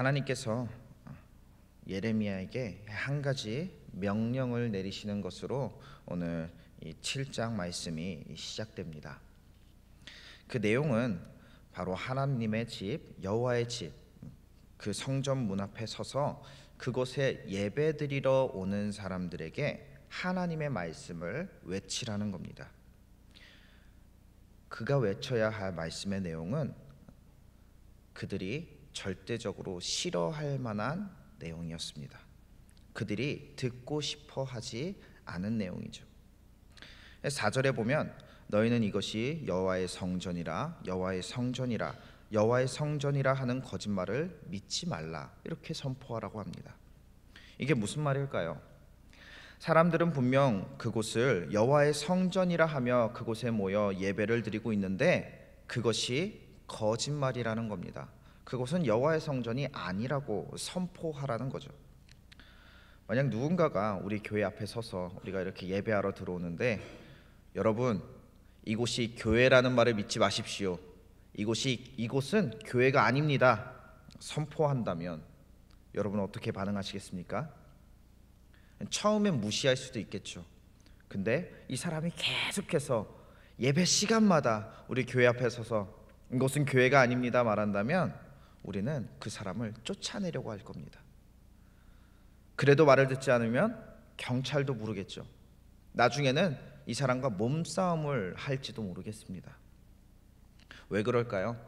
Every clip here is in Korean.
하나님께서 예레미야에게 한 가지 명령을 내리시는 것으로 오늘 이 7장 말씀이 시작됩니다. 그 내용은 바로 하나님의 집, 여호와의 집, 그 성전 문 앞에 서서 그곳에 예배드리러 오는 사람들에게 하나님의 말씀을 외치라는 겁니다. 그가 외쳐야 할 말씀의 내용은 그들이 절대적으로 싫어할 만한 내용이었습니다. 그들이 듣고 싶어 하지 않은 내용이죠. 4절에 보면 너희는 이것이 여호와의 성전이라 여호와의 성전이라 여호와의 성전이라 하는 거짓말을 믿지 말라, 이렇게 선포하라고 합니다. 이게 무슨 말일까요? 사람들은 분명 그곳을 여호와의 성전이라 하며 그곳에 모여 예배를 드리고 있는데 그것이 거짓말이라는 겁니다. 그곳은 여호와의 성전이 아니라고 선포하라는 거죠. 만약 누군가가 우리 교회 앞에 서서 우리가 이렇게 예배하러 들어오는데, 여러분 이곳이 교회라는 말을 믿지 마십시오, 이곳은 교회가 아닙니다, 선포한다면 여러분 어떻게 반응하시겠습니까? 처음엔 무시할 수도 있겠죠. 근데 이 사람이 계속해서 예배 시간마다 우리 교회 앞에 서서 이곳은 교회가 아닙니다 말한다면 우리는 그 사람을 쫓아내려고 할 겁니다. 그래도 말을 듣지 않으면 경찰도 부르겠죠. 나중에는 이 사람과 몸싸움을 할지도 모르겠습니다. 왜 그럴까요?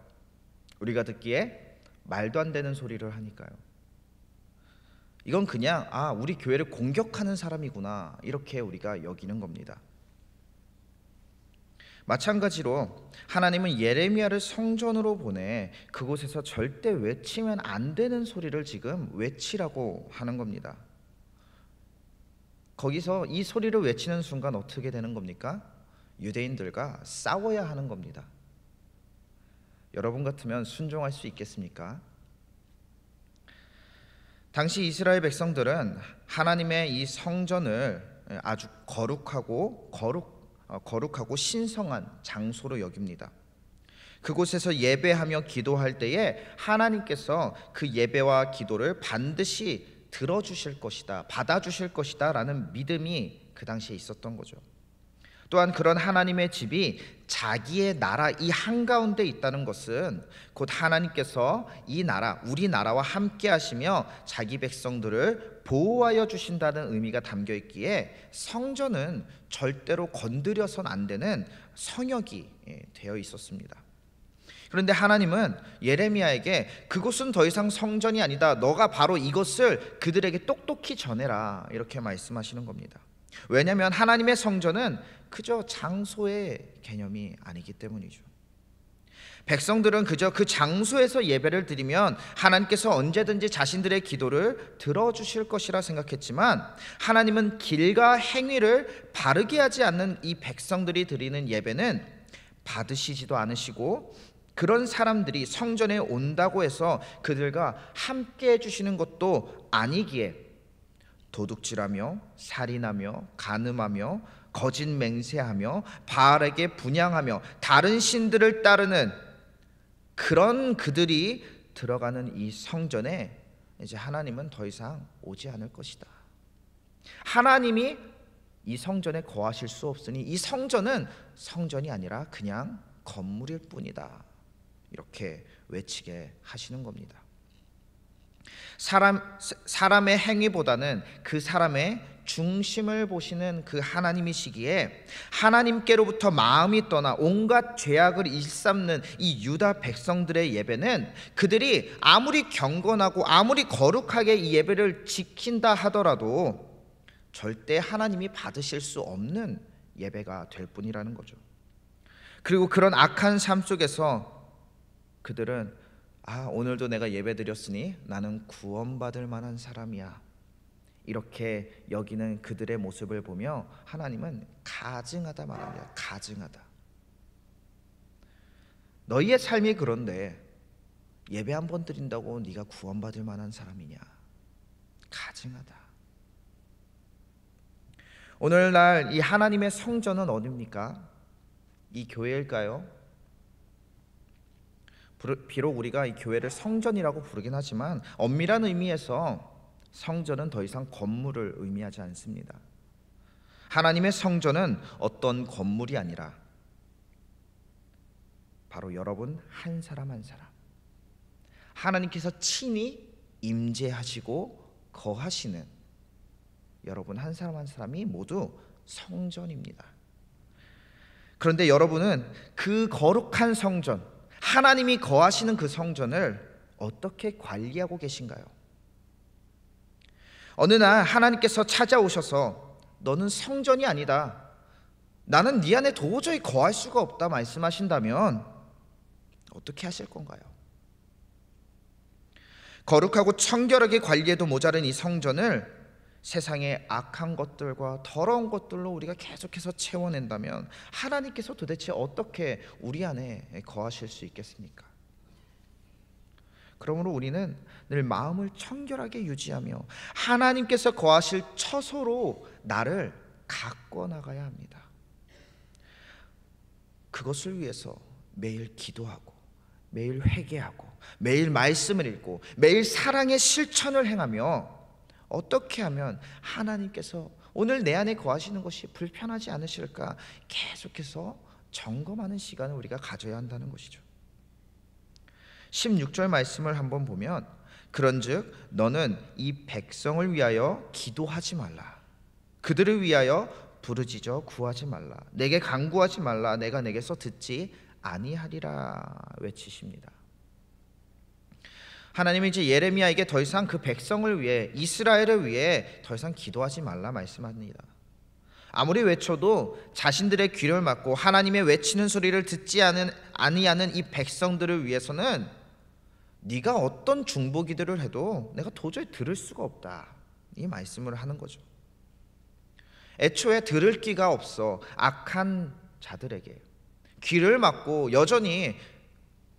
우리가 듣기에 말도 안 되는 소리를 하니까요. 이건 그냥 우리 교회를 공격하는 사람이구나, 이렇게 우리가 여기는 겁니다. 마찬가지로 하나님은 예레미야를 성전으로 보내 그곳에서 절대 외치면 안 되는 소리를 지금 외치라고 하는 겁니다. 거기서 이 소리를 외치는 순간 어떻게 되는 겁니까? 유대인들과 싸워야 하는 겁니다. 여러분 같으면 순종할 수 있겠습니까? 당시 이스라엘 백성들은 하나님의 이 성전을 아주 거룩하고 신성한 장소로 여깁니다. 그곳에서 예배하며 기도할 때에 하나님께서 그 예배와 기도를 반드시 들어주실 것이다, 받아주실 것이다 라는 믿음이 그 당시에 있었던 거죠. 또한 그런 하나님의 집이 자기의 나라 이 한가운데 있다는 것은 곧 하나님께서 이 나라, 우리나라와 함께 하시며 자기 백성들을 보호하여 주신다는 의미가 담겨 있기에 성전은 절대로 건드려선 안 되는 성역이 되어 있었습니다. 그런데 하나님은 예레미야에게 그곳은 더 이상 성전이 아니다, 너가 바로 이것을 그들에게 똑똑히 전해라, 이렇게 말씀하시는 겁니다. 왜냐하면 하나님의 성전은 그저 장소의 개념이 아니기 때문이죠. 백성들은 그저 그 장소에서 예배를 드리면 하나님께서 언제든지 자신들의 기도를 들어주실 것이라 생각했지만, 하나님은 길과 행위를 바르게 하지 않는 이 백성들이 드리는 예배는 받으시지도 않으시고, 그런 사람들이 성전에 온다고 해서 그들과 함께 해주시는 것도 아니기에 도둑질하며 살인하며 간음하며 거짓 맹세하며 바알에게 분향하며 다른 신들을 따르는 그런 그들이 들어가는 이 성전에 이제 하나님은 더 이상 오지 않을 것이다. 하나님이 이 성전에 거하실 수 없으니 이 성전은 성전이 아니라 그냥 건물일 뿐이다, 이렇게 외치게 하시는 겁니다. 사람의 행위보다는 그 사람의 중심을 보시는 그 하나님이시기에 하나님께로부터 마음이 떠나 온갖 죄악을 일삼는 이 유다 백성들의 예배는 그들이 아무리 경건하고 아무리 거룩하게 이 예배를 지킨다 하더라도 절대 하나님이 받으실 수 없는 예배가 될 뿐이라는 거죠. 그리고 그런 악한 삶 속에서 그들은 오늘도 내가 예배드렸으니 나는 구원받을 만한 사람이야, 이렇게 여기는 그들의 모습을 보며 하나님은 가증하다 말합니다. 가증하다. 너희의 삶이 그런데 예배 한 번 드린다고 네가 구원받을 만한 사람이냐? 가증하다. 오늘날 이 하나님의 성전은 어디입니까? 이 교회일까요? 비록 우리가 이 교회를 성전이라고 부르긴 하지만 엄밀한 의미에서 성전은 더 이상 건물을 의미하지 않습니다. 하나님의 성전은 어떤 건물이 아니라 바로 여러분 한 사람 한 사람, 하나님께서 친히 임재하시고 거하시는 여러분 한 사람 한 사람이 모두 성전입니다. 그런데 여러분은 그 거룩한 성전, 하나님이 거하시는 그 성전을 어떻게 관리하고 계신가요? 어느 날 하나님께서 찾아오셔서 너는 성전이 아니다, 나는 네 안에 도저히 거할 수가 없다 말씀하신다면 어떻게 하실 건가요? 거룩하고 청결하게 관리해도 모자른 이 성전을 세상의 악한 것들과 더러운 것들로 우리가 계속해서 채워낸다면 하나님께서 도대체 어떻게 우리 안에 거하실 수 있겠습니까? 그러므로 우리는 늘 마음을 청결하게 유지하며 하나님께서 거하실 처소로 나를 가꿔 나가야 합니다. 그것을 위해서 매일 기도하고 매일 회개하고 매일 말씀을 읽고 매일 사랑의 실천을 행하며 어떻게 하면 하나님께서 오늘 내 안에 거하시는 것이 불편하지 않으실까 계속해서 점검하는 시간을 우리가 가져야 한다는 것이죠. 16절 말씀을 한번 보면 그런즉 너는 이 백성을 위하여 기도하지 말라, 그들을 위하여 부르짖어 구하지 말라, 내게 간구하지 말라, 내가 내게서 듣지 아니하리라 외치십니다. 하나님은 이제 예레미야에게 더 이상 그 백성을 위해, 이스라엘을 위해 더 이상 기도하지 말라 말씀합니다. 아무리 외쳐도 자신들의 귀를 막고 하나님의 외치는 소리를 듣지 아니하는 이 백성들을 위해서는 네가 어떤 중보기도를 해도 내가 도저히 들을 수가 없다, 이 말씀을 하는 거죠. 애초에 들을 기가 없어 악한 자들에게 귀를 막고 여전히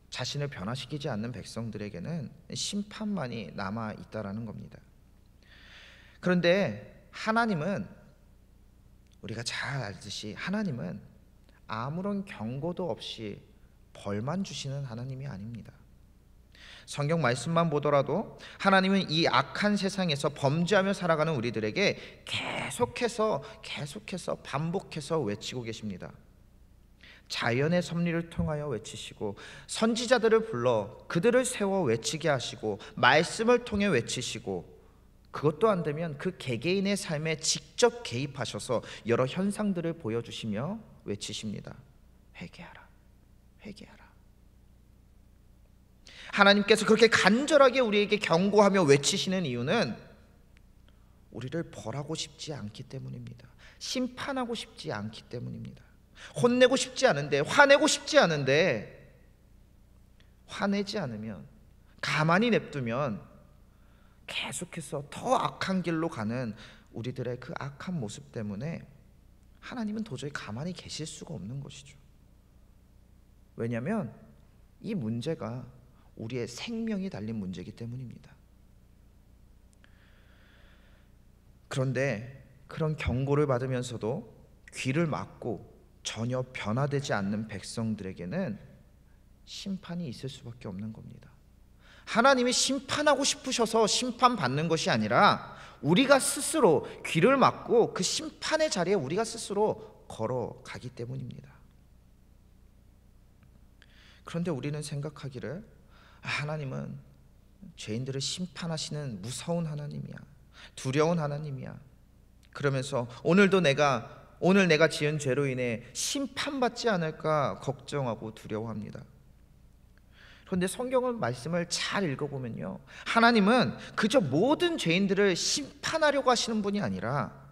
자신을 변화시키지 않는 백성들에게는 심판만이 남아 있다라는 겁니다. 그런데 하나님은, 우리가 잘 알듯이 하나님은 아무런 경고도 없이 벌만 주시는 하나님이 아닙니다. 성경 말씀만 보더라도 하나님은 이 악한 세상에서 범죄하며 살아가는 우리들에게 계속해서 반복해서 외치고 계십니다. 자연의 섭리를 통하여 외치시고 선지자들을 불러 그들을 세워 외치게 하시고 말씀을 통해 외치시고, 그것도 안 되면 그 개개인의 삶에 직접 개입하셔서 여러 현상들을 보여주시며 외치십니다. 회개하라, 회개하라. 하나님께서 그렇게 간절하게 우리에게 경고하며 외치시는 이유는 우리를 벌하고 싶지 않기 때문입니다. 심판하고 싶지 않기 때문입니다. 혼내고 싶지 않은데, 화내고 싶지 않은데, 화내지 않으면, 가만히 냅두면 계속해서 더 악한 길로 가는 우리들의 그 악한 모습 때문에 하나님은 도저히 가만히 계실 수가 없는 것이죠. 왜냐하면 이 문제가 우리의 생명이 달린 문제이기 때문입니다. 그런데 그런 경고를 받으면서도 귀를 막고 전혀 변화되지 않는 백성들에게는 심판이 있을 수밖에 없는 겁니다. 하나님이 심판하고 싶으셔서 심판받는 것이 아니라 우리가 스스로 귀를 막고 그 심판의 자리에 우리가 스스로 걸어가기 때문입니다. 그런데 우리는 생각하기를 하나님은 죄인들을 심판하시는 무서운 하나님이야, 두려운 하나님이야, 그러면서 오늘 내가 지은 죄로 인해 심판받지 않을까 걱정하고 두려워합니다. 그런데 성경의 말씀을 잘 읽어보면요, 하나님은 그저 모든 죄인들을 심판하려고 하시는 분이 아니라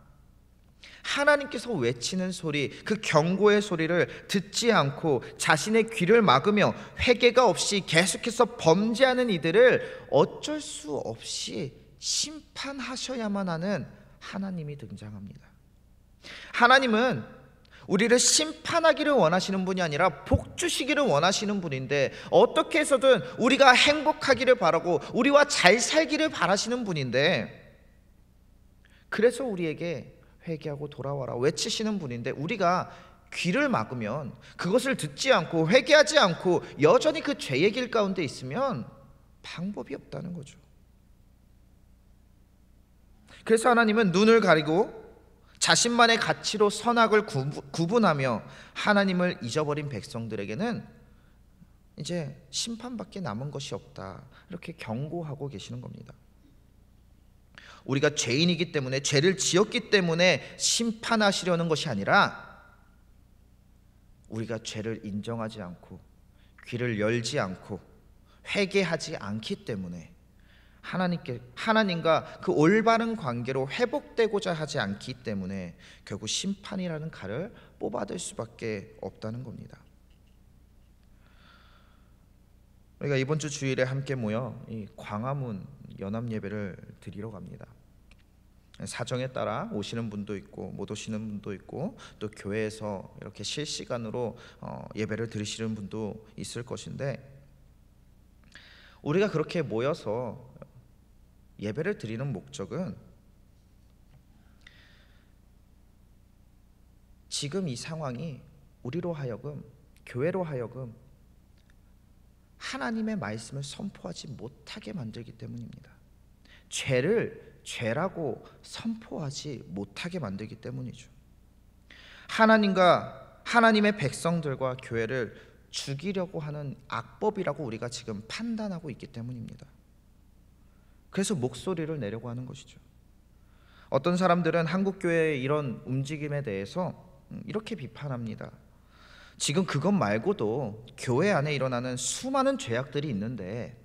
하나님께서 외치는 소리, 그 경고의 소리를 듣지 않고 자신의 귀를 막으며 회개가 없이 계속해서 범죄하는 이들을 어쩔 수 없이 심판하셔야만 하는 하나님이 등장합니다. 하나님은 우리를 심판하기를 원하시는 분이 아니라 복 주시기를 원하시는 분인데, 어떻게 해서든 우리가 행복하기를 바라고 우리와 잘 살기를 바라시는 분인데, 그래서 우리에게 회개하고 돌아와라 외치시는 분인데 우리가 귀를 막으면, 그것을 듣지 않고 회개하지 않고 여전히 그 죄의 길 가운데 있으면 방법이 없다는 거죠. 그래서 하나님은 눈을 가리고 자신만의 가치로 선악을 구분하며 하나님을 잊어버린 백성들에게는 이제 심판밖에 남은 것이 없다, 이렇게 경고하고 계시는 겁니다. 우리가 죄인이기 때문에, 죄를 지었기 때문에 심판하시려는 것이 아니라 우리가 죄를 인정하지 않고 귀를 열지 않고 회개하지 않기 때문에, 하나님과 그 올바른 관계로 회복되고자 하지 않기 때문에 결국 심판이라는 칼을 뽑아들 수밖에 없다는 겁니다. 우리가 이번 주 주일에 함께 모여 이 광화문 연합 예배를 드리러 갑니다. 사정에 따라 오시는 분도 있고 못 오시는 분도 있고, 또 교회에서 이렇게 실시간으로 예배를 드리시는 분도 있을 것인데, 우리가 그렇게 모여서 예배를 드리는 목적은 지금 이 상황이 우리로 하여금, 교회로 하여금 하나님의 말씀을 선포하지 못하게 만들기 때문입니다. 죄를 죄라고 선포하지 못하게 만들기 때문이죠. 하나님과 하나님의 백성들과 교회를 죽이려고 하는 악법이라고 우리가 지금 판단하고 있기 때문입니다. 그래서 목소리를 내려고 하는 것이죠. 어떤 사람들은 한국교회의 이런 움직임에 대해서 이렇게 비판합니다. 지금 그것 말고도 교회 안에 일어나는 수많은 죄악들이 있는데,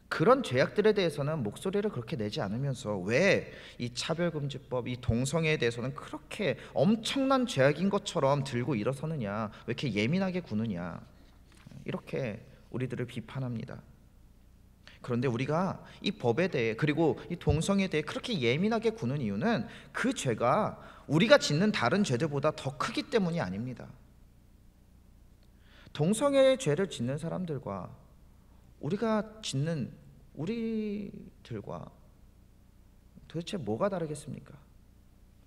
그런 죄악들에 대해서는 목소리를 그렇게 내지 않으면서 왜 이 차별금지법, 이 동성애에 대해서는 그렇게 엄청난 죄악인 것처럼 들고 일어서느냐, 왜 이렇게 예민하게 구느냐, 이렇게 우리들을 비판합니다. 그런데 우리가 이 법에 대해, 그리고 이 동성애에 대해 그렇게 예민하게 구는 이유는 그 죄가 우리가 짓는 다른 죄들보다 더 크기 때문이 아닙니다. 동성애의 죄를 짓는 사람들과 우리가 짓는 우리들과 도대체 뭐가 다르겠습니까?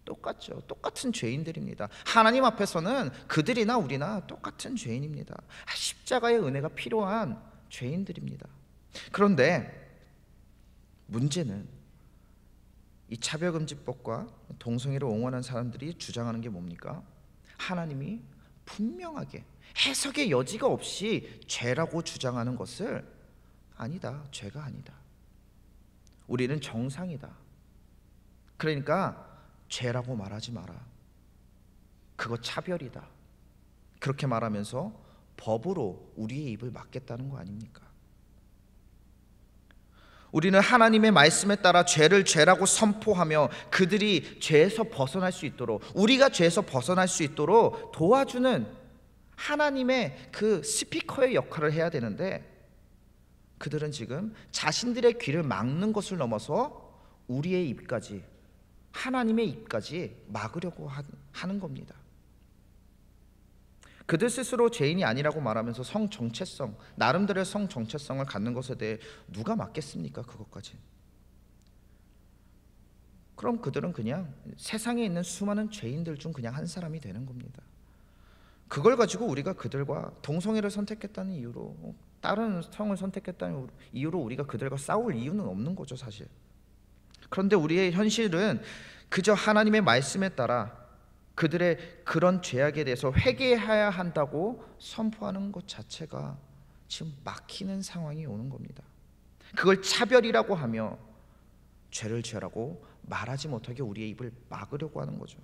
똑같죠. 똑같은 죄인들입니다. 하나님 앞에서는 그들이나 우리나 똑같은 죄인입니다. 십자가의 은혜가 필요한 죄인들입니다. 그런데 문제는 이 차별금지법과 동성애를 옹호하는 사람들이 주장하는 게 뭡니까? 하나님이 분명하게 해석의 여지가 없이 죄라고 주장하는 것을 아니다, 죄가 아니다, 우리는 정상이다, 그러니까 죄라고 말하지 마라, 그거 차별이다, 그렇게 말하면서 법으로 우리의 입을 막겠다는 거 아닙니까? 우리는 하나님의 말씀에 따라 죄를 죄라고 선포하며 그들이 죄에서 벗어날 수 있도록, 우리가 죄에서 벗어날 수 있도록 도와주는 하나님의 그 스피커의 역할을 해야 되는데, 그들은 지금 자신들의 귀를 막는 것을 넘어서 우리의 입까지, 하나님의 입까지 막으려고 하는 겁니다. 그들 스스로 죄인이 아니라고 말하면서 성정체성, 나름대로의 성정체성을 갖는 것에 대해 누가 막겠습니까? 그것까지. 그럼 그들은 그냥 세상에 있는 수많은 죄인들 중 그냥 한 사람이 되는 겁니다. 그걸 가지고 우리가 그들과 동성애를 선택했다는 이유로, 다른 성을 선택했다는 이유로 우리가 그들과 싸울 이유는 없는 거죠, 사실. 그런데 우리의 현실은 그저 하나님의 말씀에 따라 그들의 그런 죄악에 대해서 회개해야 한다고 선포하는 것 자체가 지금 막히는 상황이 오는 겁니다. 그걸 차별이라고 하며 죄를 죄라고 말하지 못하게 우리의 입을 막으려고 하는 거죠.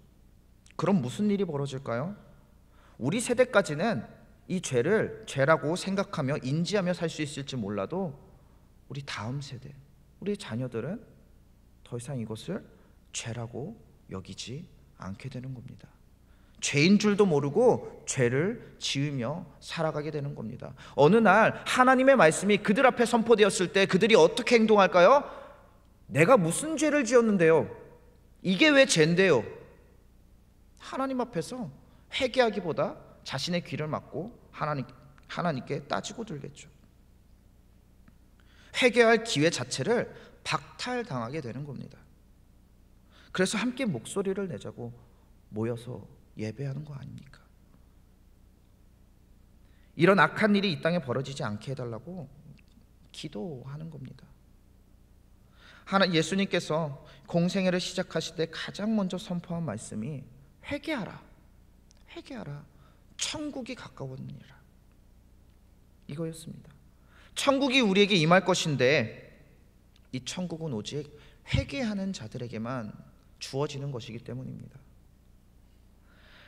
그럼 무슨 일이 벌어질까요? 우리 세대까지는 이 죄를 죄라고 생각하며 인지하며 살 수 있을지 몰라도 우리 다음 세대, 우리 자녀들은 더 이상 이것을 죄라고 여기지 않게 되는 겁니다. 죄인 줄도 모르고 죄를 지으며 살아가게 되는 겁니다. 어느 날 하나님의 말씀이 그들 앞에 선포되었을 때 그들이 어떻게 행동할까요? 내가 무슨 죄를 지었는데요? 이게 왜 죄인데요? 하나님 앞에서 회개하기보다 자신의 귀를 막고 하나님께 따지고 들겠죠. 회개할 기회 자체를 박탈당하게 되는 겁니다. 그래서 함께 목소리를 내자고 모여서 예배하는 거 아닙니까? 이런 악한 일이 이 땅에 벌어지지 않게 해달라고 기도하는 겁니다. 예수님께서 공생애를 시작하실 때 가장 먼저 선포한 말씀이 회개하라, 회개하라, 천국이 가까웠느니라, 이거였습니다. 천국이 우리에게 임할 것인데 이 천국은 오직 회개하는 자들에게만 주어지는 것이기 때문입니다.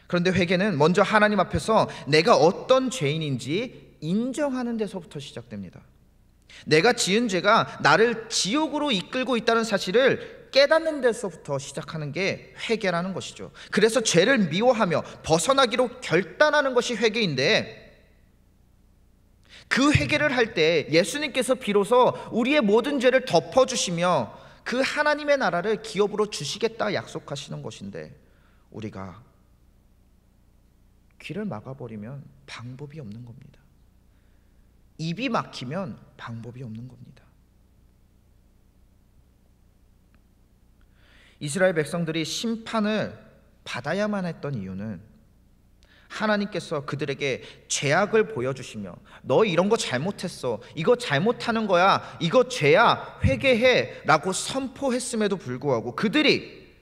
그런데 회개는 먼저 하나님 앞에서 내가 어떤 죄인인지 인정하는 데서부터 시작됩니다. 내가 지은 죄가 나를 지옥으로 이끌고 있다는 사실을 깨닫는 데서부터 시작하는 게 회개라는 것이죠. 그래서 죄를 미워하며 벗어나기로 결단하는 것이 회개인데, 그 회개를 할 때 예수님께서 비로소 우리의 모든 죄를 덮어주시며 그 하나님의 나라를 기업으로 주시겠다 약속하시는 것인데, 우리가 귀를 막아버리면 방법이 없는 겁니다. 입이 막히면 방법이 없는 겁니다. 이스라엘 백성들이 심판을 받아야만 했던 이유는 하나님께서 그들에게 죄악을 보여주시며 너 이런 거 잘못했어, 이거 잘못하는 거야, 이거 죄야, 회개해 라고 선포했음에도 불구하고 그들이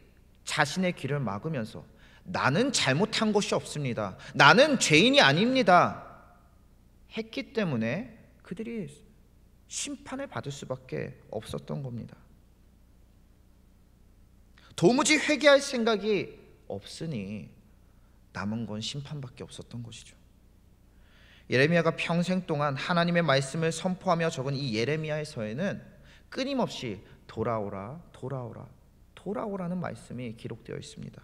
자신의 귀를 막으면서 나는 잘못한 것이 없습니다, 나는 죄인이 아닙니다 했기 때문에 그들이 심판을 받을 수밖에 없었던 겁니다. 도무지 회개할 생각이 없으니 남은 건 심판밖에 없었던 것이죠. 예레미야가 평생 동안 하나님의 말씀을 선포하며 적은 이 예레미야서에는 끊임없이 돌아오라, 돌아오라, 돌아오라는 말씀이 기록되어 있습니다.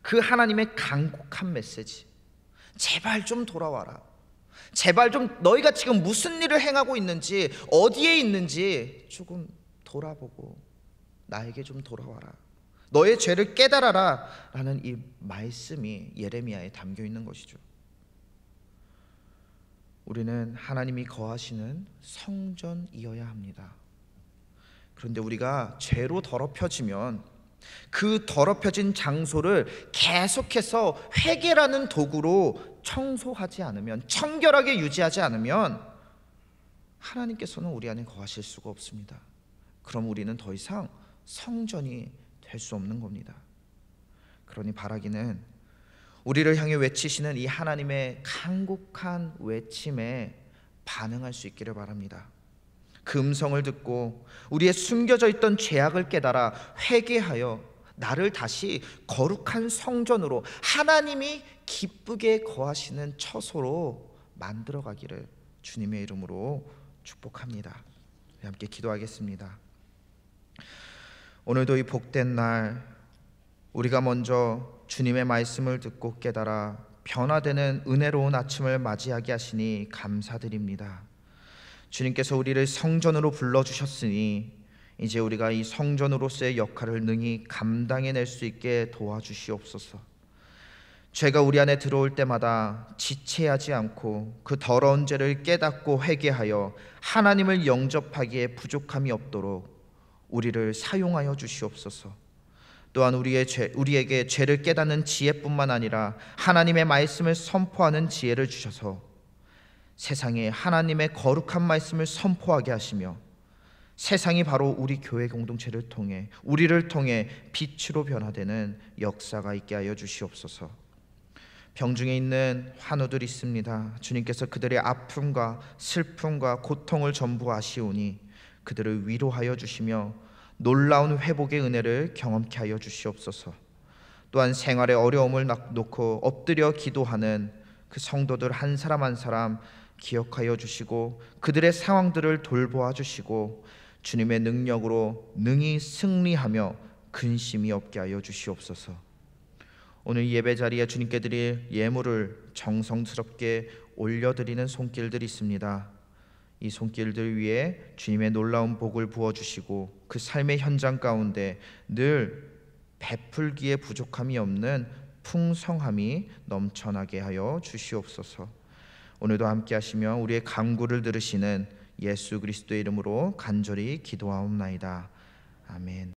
그 하나님의 간곡한 메시지, 제발 좀 돌아와라, 제발 좀 너희가 지금 무슨 일을 행하고 있는지, 어디에 있는지 조금 돌아보고 나에게 좀 돌아와라, 너의 죄를 깨달아라 라는 이 말씀이 예레미야에 담겨 있는 것이죠. 우리는 하나님이 거하시는 성전이어야 합니다. 그런데 우리가 죄로 더럽혀지면 그 더럽혀진 장소를 계속해서 회개라는 도구로 청소하지 않으면, 청결하게 유지하지 않으면 하나님께서는 우리 안에 거하실 수가 없습니다. 그럼 우리는 더 이상 성전이 될 수 없는 겁니다. 그러니 바라기는 우리를 향해 외치시는 이 하나님의 간곡한 외침에 반응할 수 있기를 바랍니다. 그 음성을 듣고 우리의 숨겨져 있던 죄악을 깨달아 회개하여 나를 다시 거룩한 성전으로, 하나님이 기쁘게 거하시는 처소로 만들어 가기를 주님의 이름으로 축복합니다. 함께 기도하겠습니다. 오늘도 이 복된 날 우리가 먼저 주님의 말씀을 듣고 깨달아 변화되는 은혜로운 아침을 맞이하게 하시니 감사드립니다. 주님께서 우리를 성전으로 불러주셨으니 이제 우리가 이 성전으로서의 역할을 능히 감당해낼 수 있게 도와주시옵소서. 죄가 우리 안에 들어올 때마다 지체하지 않고 그 더러운 죄를 깨닫고 회개하여 하나님을 영접하기에 부족함이 없도록 우리를 사용하여 주시옵소서. 또한 우리에게 죄를 깨닫는 지혜뿐만 아니라 하나님의 말씀을 선포하는 지혜를 주셔서 세상에 하나님의 거룩한 말씀을 선포하게 하시며 세상이 바로 우리 교회 공동체를 통해, 우리를 통해 빛으로 변화되는 역사가 있게 하여 주시옵소서. 병중에 있는 환우들이 있습니다. 주님께서 그들의 아픔과 슬픔과 고통을 전부 아시오니 그들을 위로하여 주시며 놀라운 회복의 은혜를 경험케 하여 주시옵소서. 또한 생활의 어려움을 놓고 엎드려 기도하는 그 성도들 한 사람 한 사람 기억하여 주시고 그들의 상황들을 돌보아 주시고 주님의 능력으로 능히 승리하며 근심이 없게 하여 주시옵소서. 오늘 예배 자리에 주님께 드릴 예물을 정성스럽게 올려드리는 손길들이 있습니다. 이 손길들 위에 주님의 놀라운 복을 부어주시고 그 삶의 현장 가운데 늘 베풀기에 부족함이 없는 풍성함이 넘쳐나게 하여 주시옵소서. 오늘도 함께 하시며 우리의 간구를 들으시는 예수 그리스도의 이름으로 간절히 기도하옵나이다. 아멘.